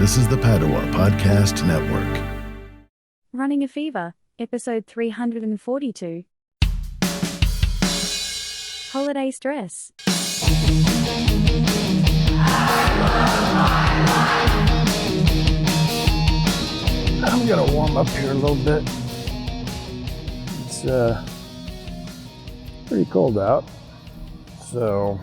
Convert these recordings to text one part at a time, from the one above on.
This is the Padua Podcast Network. Running a Fever, episode 342. Holiday Stress. I'm gonna warm up here a little bit. It's pretty cold out, so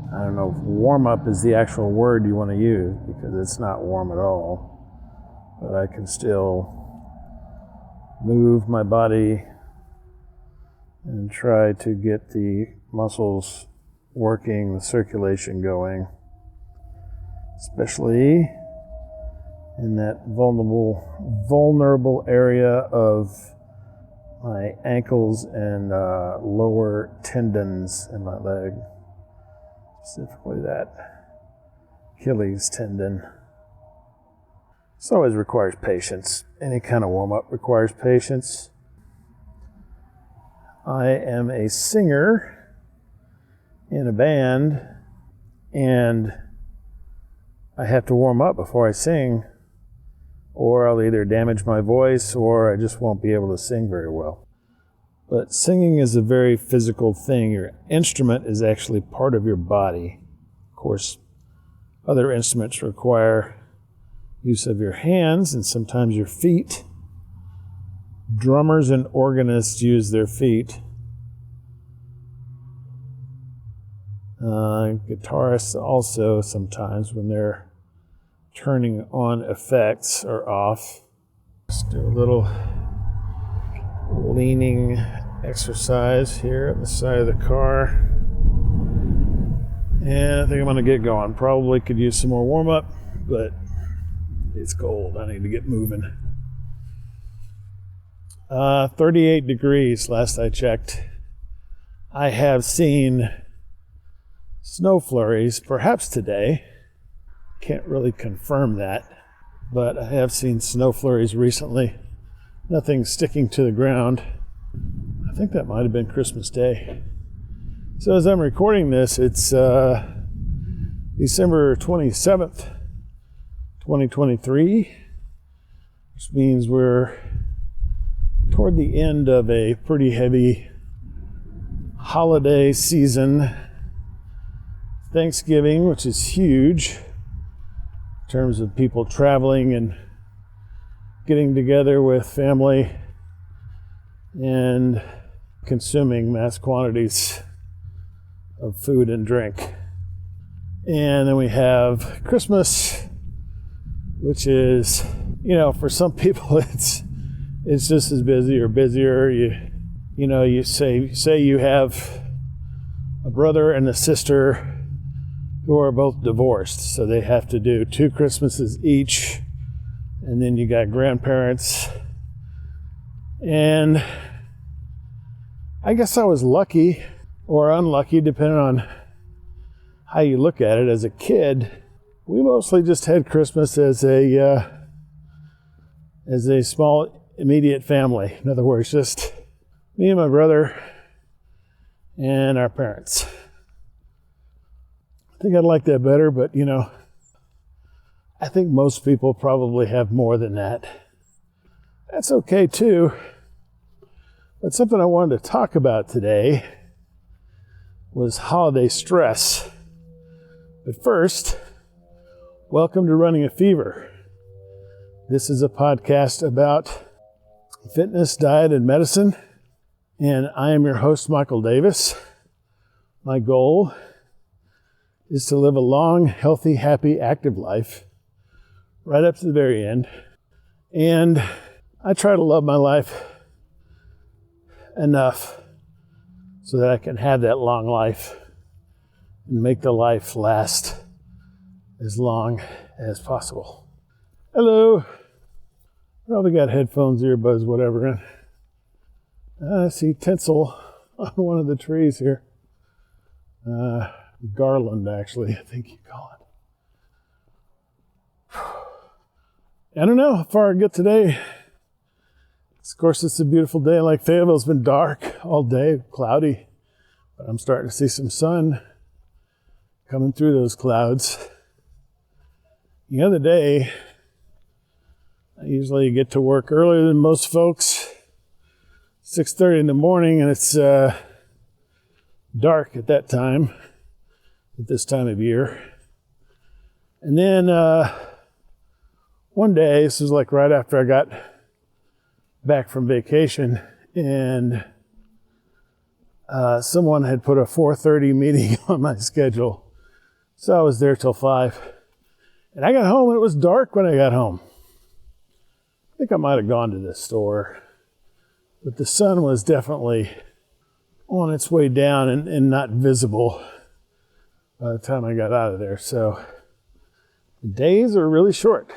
I don't know if warm up is the actual word you want to use, because it's not warm at all, but I can still move my body and try to get the muscles working, the circulation going, especially in that vulnerable area of my ankles and lower tendons in my leg, specifically that Achilles tendon. This always requires patience. Any kind of warm-up requires patience. I am a singer in a band, and I have to warm up before I sing, or I'll either damage my voice or I just won't be able to sing very well. But singing is a very physical thing. Your instrument is actually part of your body. Of course, other instruments require use of your hands and sometimes your feet. Drummers and organists use their feet. Guitarists also sometimes, when they're turning on effects or off. Just do a little leaning exercise here at the side of the car. And I think I'm going to get going. Probably could use some more warm-up, but it's cold. I need to get moving. 38 degrees last I checked. I have seen snow flurries, perhaps today. Can't really confirm that, but I have seen snow flurries recently. Nothing sticking to the ground. I think that might have been Christmas Day. So as I'm recording this, it's December 27th, 2023, which means we're toward the end of a pretty heavy holiday season. Thanksgiving, which is huge in terms of people traveling and getting together with family and consuming mass quantities of food and drink. And then we have Christmas, which is, for some people it's just as busy or busier. You say you have a brother and a sister who are both divorced, so they have to do 2 Christmases each. And then you got grandparents. And I guess I was lucky or unlucky, depending on how you look at it. As a kid, we mostly just had Christmas as a small immediate family. In other words, just me and my brother and our parents. I think I'd like that better, but I think most people probably have more than that. That's okay too. But something I wanted to talk about today was holiday stress. But first, welcome to Running a Fever. This is a podcast about fitness, diet, and medicine. And I am your host, Michael Davis. My goal is to live a long, healthy, happy, active life right up to the very end. And I try to love my life enough so that I can have that long life and make the life last as long as possible. Hello. Probably got headphones, earbuds, whatever. I see tinsel on one of the trees here. Garland, actually, I think you call it. I don't know how far I get today. Of course, it's a beautiful day. Like Fayetteville, it's been dark all day, cloudy, but I'm starting to see some sun coming through those clouds. The other day, I usually get to work earlier than most folks, 6:30 in the morning, and it's dark at that time, at this time of year. And then one day, this was like right after I got back from vacation, and someone had put a 4:30 meeting on my schedule. So I was there till 5. And I got home and it was dark when I got home. I think I might have gone to the store, but the sun was definitely on its way down and not visible by the time I got out of there. So the days are really short,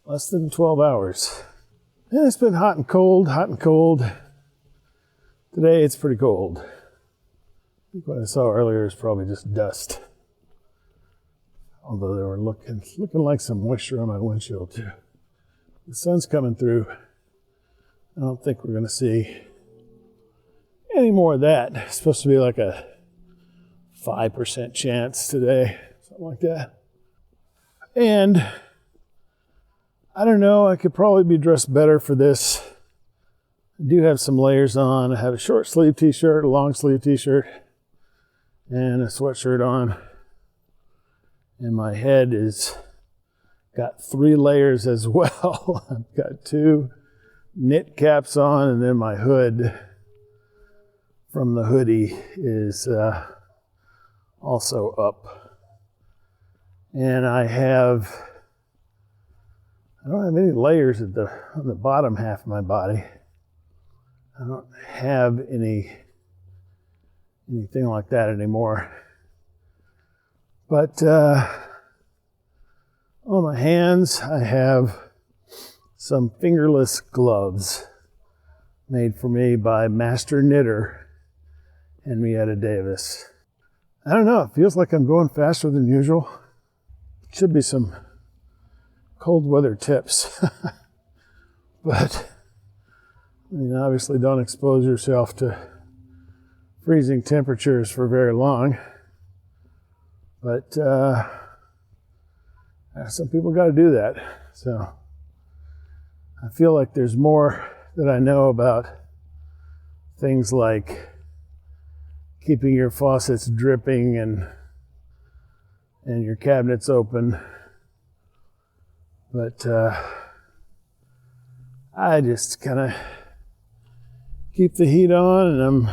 less than 12 hours. And it's been hot and cold, hot and cold. Today it's pretty cold. I think what I saw earlier is probably just dust. Although they were looking like some moisture on my windshield too. The sun's coming through. I don't think we're gonna see any more of that. It's supposed to be like a 5% chance today, something like that. And I don't know, I could probably be dressed better for this. I do have some layers on. I have a short sleeve t-shirt, a long sleeve t-shirt, and a sweatshirt on. And my head is got 3 layers as well. I've got 2 knit caps on, and then my hood from the hoodie is also up. And I don't have any layers on the bottom half of my body. I don't have anything like that anymore. But on my hands, I have some fingerless gloves made for me by master knitter Henrietta Davis. I don't know, it feels like I'm going faster than usual. Should be some cold weather tips. But obviously don't expose yourself to freezing temperatures for very long. But some people got to do that. So I feel like there's more that I know about things like keeping your faucets dripping and your cabinets open. But I just kind of keep the heat on, and I'm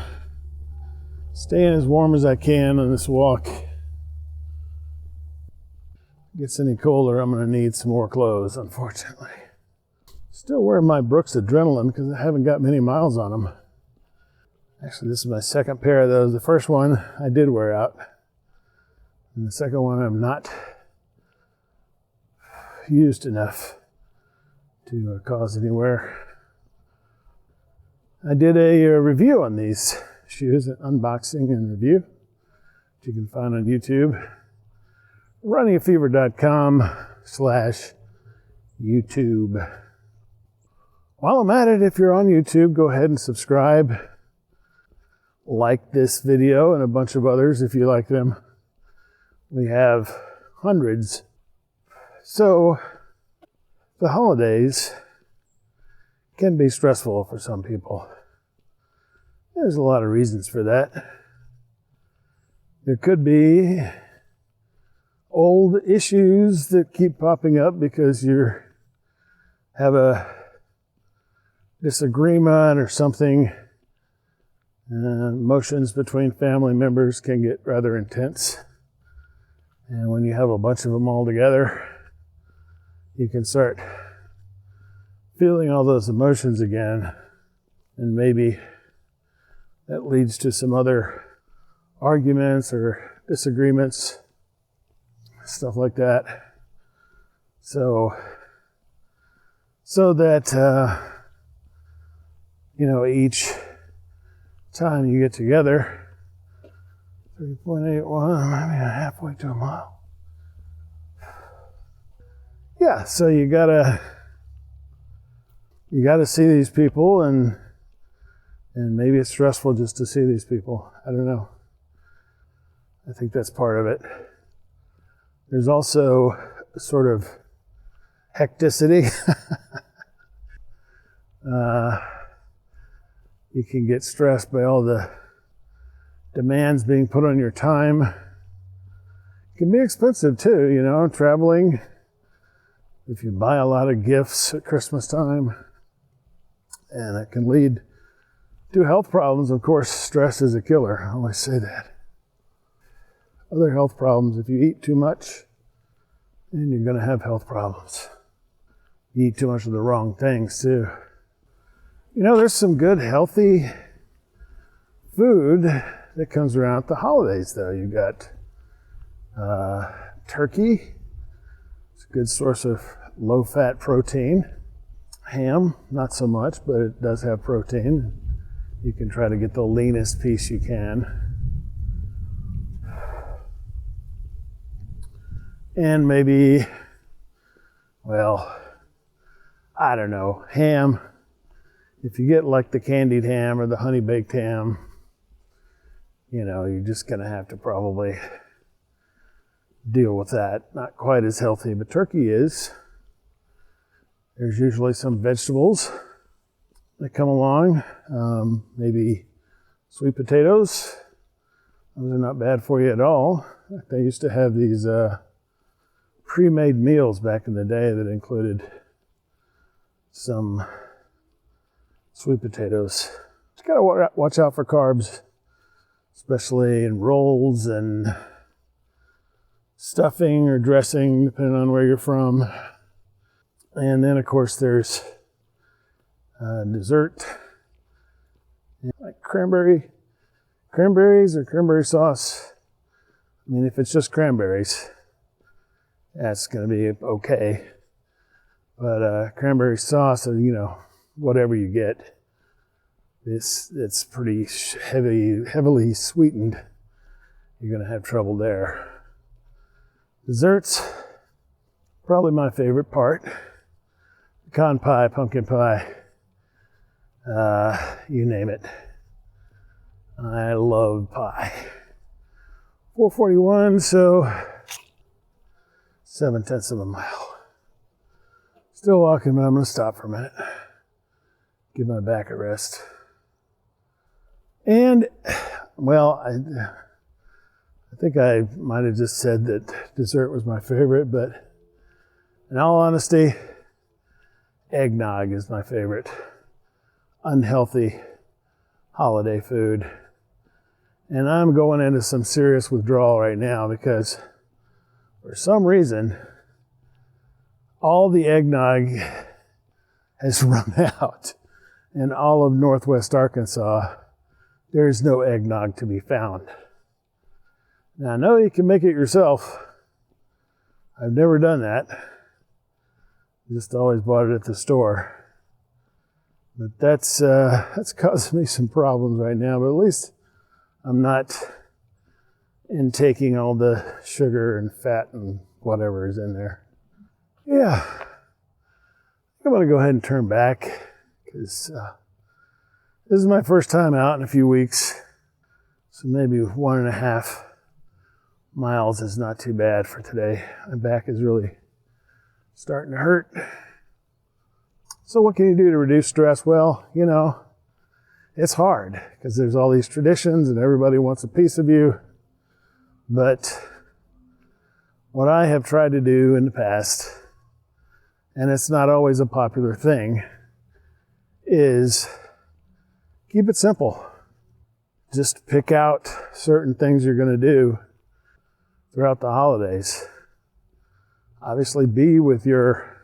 staying as warm as I can on this walk. If it gets any colder, I'm going to need some more clothes, unfortunately. Still wearing my Brooks Adrenaline because I haven't got many miles on them. Actually, this is my second pair of those. The first one I did wear out, and the second one I'm not used enough to cause any wear. I did a review on these shoes, an unboxing and review, which you can find on YouTube. runningaFever.com/YouTube. While I'm at it, if you're on YouTube, go ahead and subscribe. Like this video and a bunch of others if you like them. We have hundreds. So, the holidays can be stressful for some people. There's a lot of reasons for that. There could be old issues that keep popping up because you have a disagreement or something. Emotions between family members can get rather intense. And when you have a bunch of them all together, you can start feeling all those emotions again, and maybe that leads to some other arguments or disagreements, stuff like that. So that each time you get together, 3.81, maybe halfway to a mile. Yeah, so you gotta see these people, and maybe it's stressful just to see these people. I don't know. I think that's part of it. There's also a sort of hecticity. You can get stressed by all the demands being put on your time. It can be expensive too, traveling. If you buy a lot of gifts at Christmas time, and it can lead to health problems. Of course, stress is a killer. I always say that. Other health problems, if you eat too much, then you're going to have health problems. You eat too much of the wrong things too. There's some good, healthy food that comes around at the holidays, though. You got turkey. It's a good source of low-fat protein. Ham, not so much, but it does have protein. You can try to get the leanest piece you can. And maybe, I don't know, ham. If you get like the candied ham or the honey baked ham, you're just going to have to probably deal with that. Not quite as healthy, but turkey is. There's usually some vegetables that come along. Maybe sweet potatoes. Those are not bad for you at all. They used to have these pre-made meals back in the day that included some sweet potatoes. Just gotta watch out for carbs, especially in rolls and stuffing or dressing, depending on where you're from. And then, of course, there's dessert, like cranberries or cranberry sauce. If it's just cranberries, that's going to be okay. But cranberry sauce, whatever you get, it's pretty heavily sweetened. You're going to have trouble there. Desserts, probably my favorite part. Pecan pie, pumpkin pie, you name it. I love pie. 441, so 7/10 of a mile. Still walking, but I'm going to stop for a minute. Give my back a rest. And, I think I might have just said that dessert was my favorite, but in all honesty, eggnog is my favorite unhealthy holiday food. And I'm going into some serious withdrawal right now because for some reason, all the eggnog has run out. In all of Northwest Arkansas, there is no eggnog to be found. Now, I know you can make it yourself. I've never done that. Just always bought it at the store. But that's causing me some problems right now. But at least I'm not intaking all the sugar and fat and whatever is in there. Yeah. I'm going to go ahead and turn back because this is my first time out in a few weeks. So maybe 1.5 miles is not too bad for today. My back is really starting to hurt. So what can you do to reduce stress? Well, it's hard because there's all these traditions and everybody wants a piece of you. But what I have tried to do in the past, and it's not always a popular thing, is keep it simple. Just pick out certain things you're going to do throughout the holidays. Obviously, be with your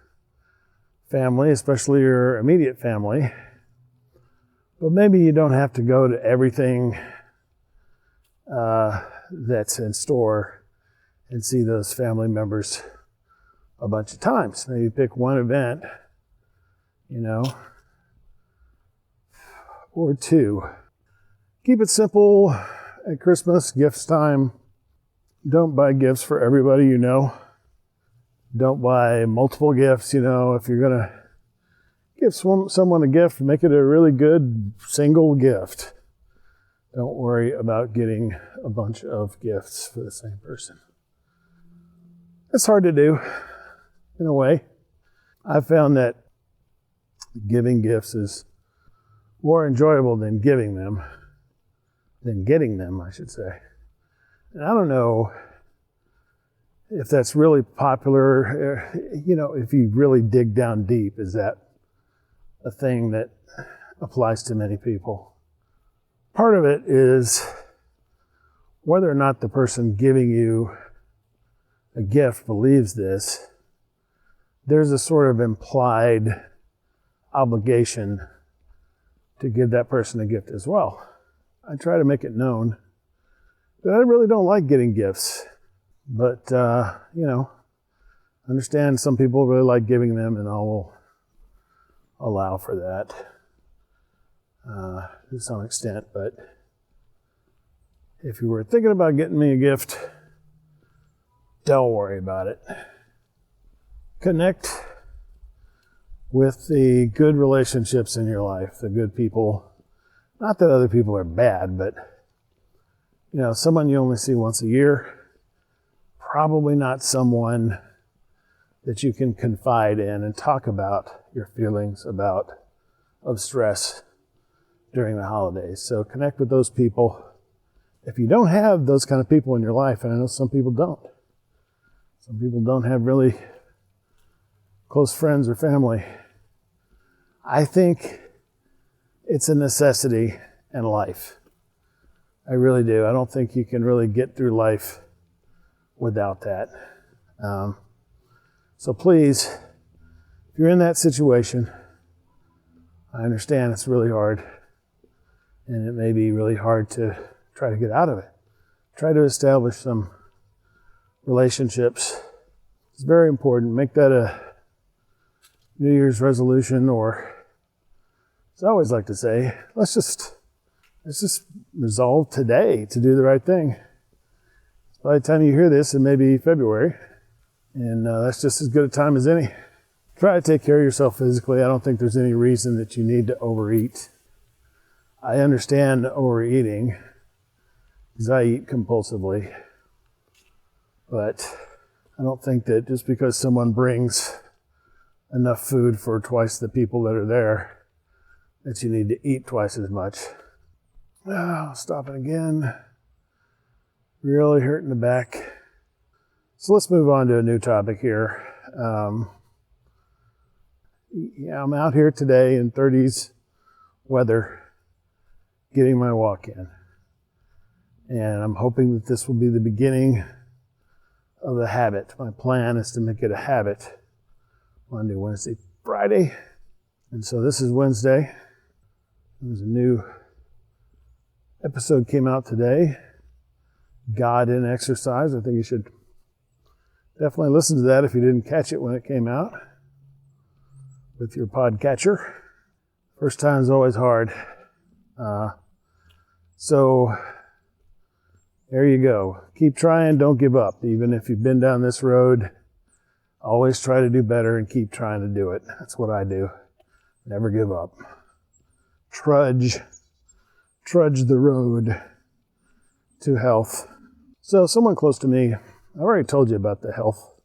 family, especially your immediate family. But maybe you don't have to go to everything that's in store and see those family members a bunch of times. Maybe pick one event, or two. Keep it simple at Christmas, gifts time. Don't buy gifts for everybody you know. Don't buy multiple gifts, If you're going to give someone a gift, make it a really good single gift. Don't worry about getting a bunch of gifts for the same person. It's hard to do, in a way. I've found that giving gifts is more enjoyable than getting them, I should say. And I don't know if that's really popular. If you really dig down deep, is that a thing that applies to many people? Part of it is whether or not the person giving you a gift believes this. There's a sort of implied obligation to give that person a gift as well. I try to make it known that I really don't like getting gifts, but understand some people really like giving them, and I will allow for that to some extent. But if you were thinking about getting me a gift, don't worry about it. Connect with the good relationships in your life, the good people. Not that other people are bad, but someone you only see once a year, probably not someone that you can confide in and talk about your feelings of stress during the holidays. So connect with those people. If you don't have those kind of people in your life, and I know some people don't. Some people don't have really close friends or family. I think it's a necessity in life. I really do. I don't think you can really get through life without that. So please, if you're in that situation, I understand it's really hard, and it may be really hard to try to get out of it. Try to establish some relationships. It's very important. Make that a New Year's resolution, or as I always like to say, let's just resolve today to do the right thing. By the time you hear this, it may be February, and that's just as good a time as any. Try to take care of yourself physically. I don't think there's any reason that you need to overeat. I understand overeating because I eat compulsively, but I don't think that just because someone brings enough food for twice the people that are there, that you need to eat twice as much. Stopping again. Really hurting the back. So let's move on to a new topic here. I'm out here today in 30s weather, getting my walk in. And I'm hoping that this will be the beginning of a habit. My plan is to make it a habit. Monday, Wednesday, Friday. And so this is Wednesday. There's a new episode came out today. God in Exercise. I think you should definitely listen to that if you didn't catch it when it came out with your podcatcher. First time's always hard. So there you go. Keep trying, don't give up. Even if you've been down this road, always try to do better and keep trying to do it. That's what I do. Never give up. Trudge the road to health. So someone close to me, I already told you about the health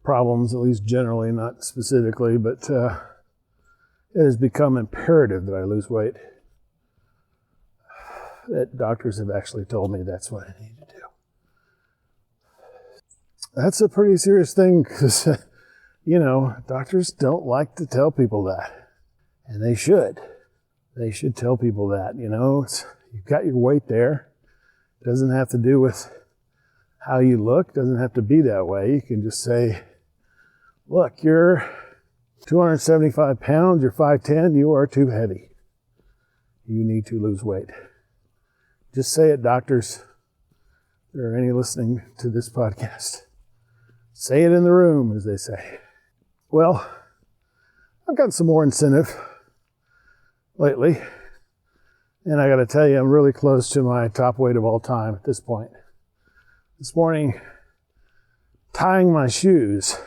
problems, at least generally, not specifically, but it has become imperative that I lose weight. That doctors have actually told me that's what I need to do. That's a pretty serious thing because, doctors don't like to tell people that. And they should. They should tell people that, you've got your weight there. It doesn't have to do with how you look. It doesn't have to be that way. You can just say, look, you're 275 pounds, you're 5'10", you are too heavy. You need to lose weight. Just say it, doctors. If there are any listening to this podcast. Say it in the room, as they say. Well, I've got some more incentive lately. And I got to tell you, I'm really close to my top weight of all time at this point. This morning, tying my shoes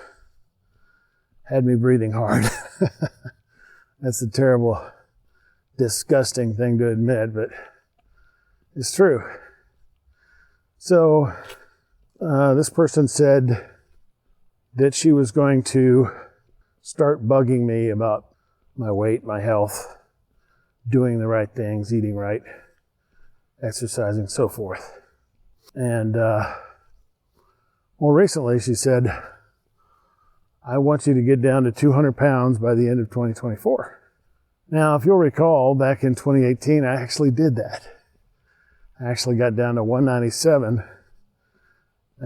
had me breathing hard. That's a terrible, disgusting thing to admit, but is true. So this person said that she was going to start bugging me about my weight, my health, doing the right things, eating right, exercising, so forth. And more recently, she said, I want you to get down to 200 pounds by the end of 2024. Now, if you'll recall, back in 2018, I actually did that. I actually got down to 197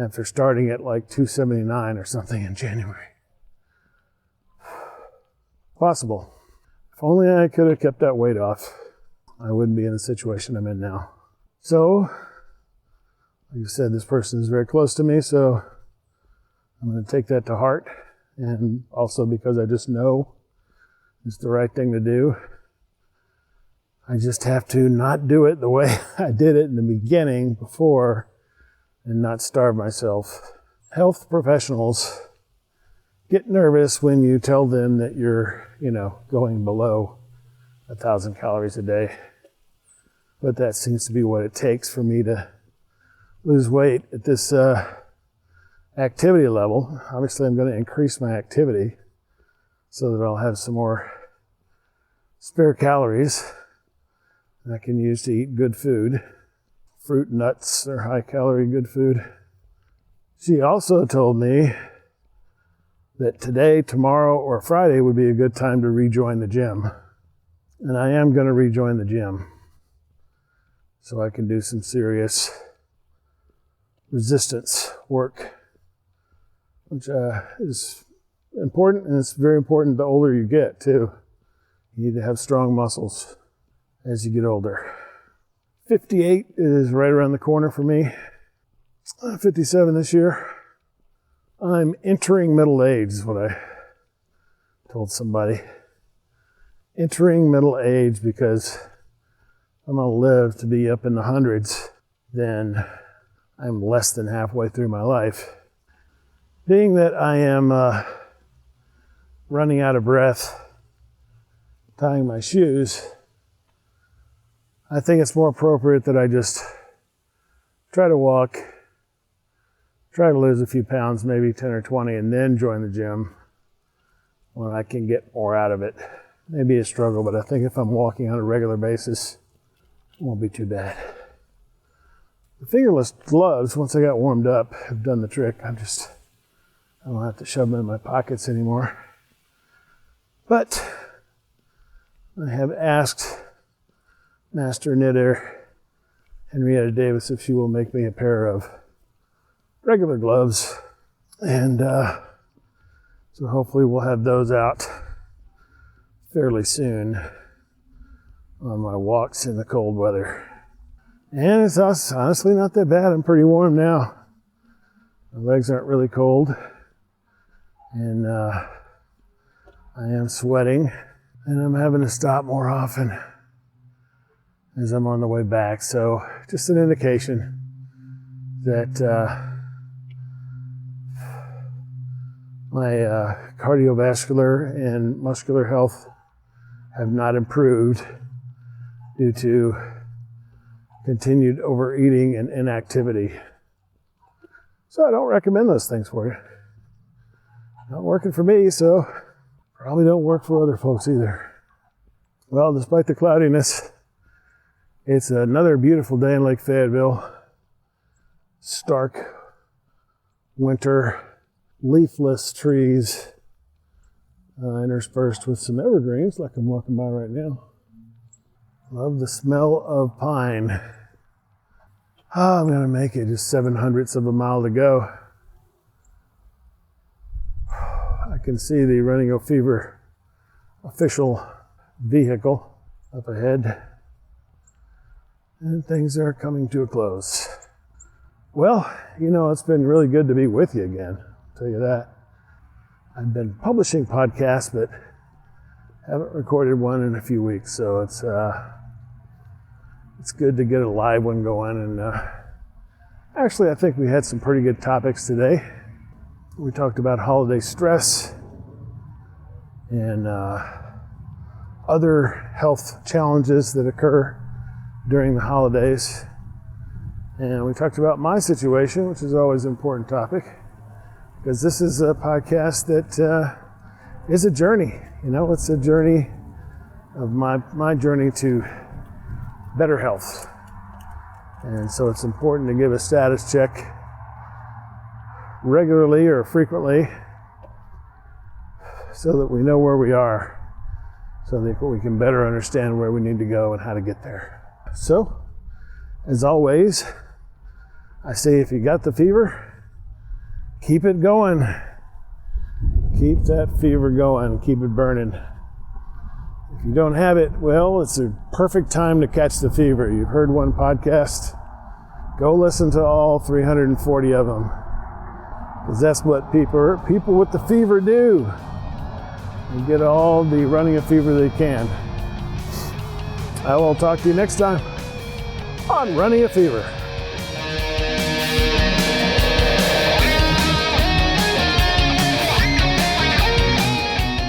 after starting at like 279 or something in January. Possible. If only I could have kept that weight off, I wouldn't be in the situation I'm in now. So, like I said, this person is very close to me, so I'm going to take that to heart. And also because I just know it's the right thing to do. I just have to not do it the way I did it in the beginning before and not starve myself. Health professionals get nervous when you tell them that you're, going below 1,000 calories a day. But that seems to be what it takes for me to lose weight at this activity level. Obviously, I'm going to increase my activity so that I'll have some more spare calories that I can use to eat good food. Fruit, nuts are high-calorie good food. She also told me that today, tomorrow, or Friday would be a good time to rejoin the gym. And I am going to rejoin the gym so I can do some serious resistance work, which is important, and it's very important the older you get, too. You need to have strong muscles as you get older. 58 is right around the corner for me. 57 this year. I'm entering middle age is what I told somebody. Entering middle age because I'm going to live to be up in the hundreds, then I'm less than halfway through my life. Being that I am running out of breath tying my shoes, I think it's more appropriate that I just try to walk, try to lose a few pounds, maybe 10 or 20, and then join the gym when I can get more out of it. Maybe a struggle, but I think if I'm walking on a regular basis, it won't be too bad. The fingerless gloves, once I got warmed up, have done the trick. I don't have to shove them in my pockets anymore. But I have asked Master Knitter Henrietta Davis if she will make me a pair of regular gloves. And so hopefully we'll have those out fairly soon on my walks in the cold weather. And it's honestly not that bad. I'm pretty warm now. My legs aren't really cold. And I am sweating. And I'm having to stop more often as I'm on the way back. So just an indication that my cardiovascular and muscular health have not improved due to continued overeating and inactivity. So I don't recommend those things for you. Not working for me, so probably don't work for other folks either. Well, despite the cloudiness, it's another beautiful day in Lake Fayetteville. Stark winter, leafless trees, interspersed with some evergreens like I'm walking by right now. Love the smell of pine. I'm going to make it just 0.07 of a mile to go. I can see the Running O Fever official vehicle up ahead. And things are coming to a close. Well, it's been really good to be with you again. I'll tell you that. I've been publishing podcasts, but haven't recorded one in a few weeks, so it's good to get a live one going. And actually, I think we had some pretty good topics today. We talked about holiday stress and other health challenges that occur during the holidays. And we talked about my situation, which is always an important topic, because this is a podcast that is a journey. It's a journey of my journey to better health. And so it's important to give a status check regularly or frequently so that we know where we are, so that we can better understand where we need to go and how to get there. So, as always, I say if you got the fever, keep it going. Keep that fever going, keep it burning. If you don't have it, well, it's a perfect time to catch the fever. You've heard one podcast, go listen to all 340 of them. Because that's what people with the fever do. They get all the running a fever they can. I will talk to you next time on Running a Fever.